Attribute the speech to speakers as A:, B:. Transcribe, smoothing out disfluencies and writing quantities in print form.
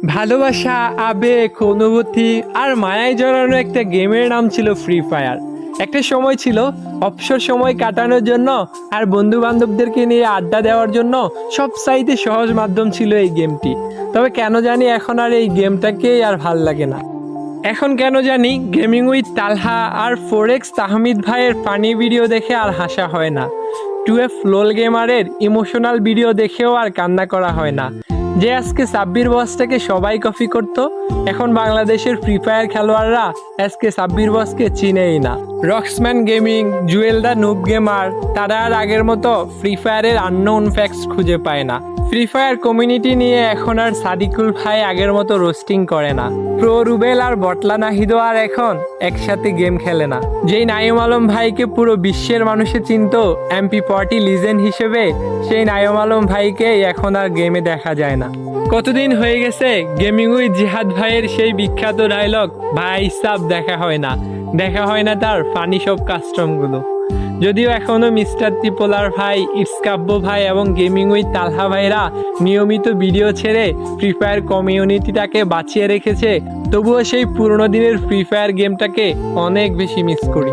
A: ভালোবাসা, আবেগ, অনুভূতি আর মায়ায় জড়ানো একটা গেমের নাম ছিল ফ্রি ফায়ার। একটা সময় ছিল অবসর সময় কাটানোর জন্য আর বন্ধু বান্ধবদেরকে নিয়ে আড্ডা দেওয়ার জন্য সবচাইতে সহজ মাধ্যম ছিল এই গেমটি। তবে কেন জানি এখন আর এই গেমটাকেই আর ভাল লাগে না। এখন কেন জানি গেমিং উইথ তালহা আর ফোরেক্স তাহমিদ ভাইয়ের ফানি ভিডিও দেখে আর হাসা হয় না। 2F লোল গেমারের ইমোশনাল ভিডিও দেখেও আর কান্না করা হয় না। যে আজকে সাব্বির বসটাকে সবাই কপি করত, এখন বাংলাদেশের ফ্রি ফায়ার খেলোয়াড়রা আজকে সাব্বির বসকে চিনেই না। রক্সম্যান গেমিং, জুয়েল দা নুব গেমার, তারা আর আগের মতো ফ্রি ফায়ারের আননোন ফ্যাক্টস খুঁজে পায় না। ফ্রি ফায়ার কমিউনিটি নিয়ে এখন আর সাদিকুল ভাই আগের মতো রোস্টিং করে না। প্রো রুবেল আর বটলা নাহিদও আর এখন একসাথে গেম খেলে না। যেই নাইম আলম ভাইকে পুরো বিশ্বের মানুষে চিনত MP40 লিজেন্ড হিসেবে, সেই নাইম আলম ভাইকে এখন আর গেমে দেখা যায় না। কতদিন হয়ে গেছে গেমিং উইথ জিহাদ ভাইয়ের সেই বিখ্যাত ডায়লগ ভাই সাব দেখা হয় না তার ফানি সব কাস্টমগুলো। যদিও এখনো মিস্টার ত্রিপোলার ভাই, ইটসকাব্য ভাই এবং গেমিং উইথ তালহা ভাইরা নিয়মিত ভিডিও ছেড়ে ফ্রি ফায়ার কমিউনিটিটাকে বাঁচিয়ে রেখেছে, তবুও সেই পুরোনো দিনের ফ্রি ফায়ার গেমটাকে অনেক বেশি মিস করি।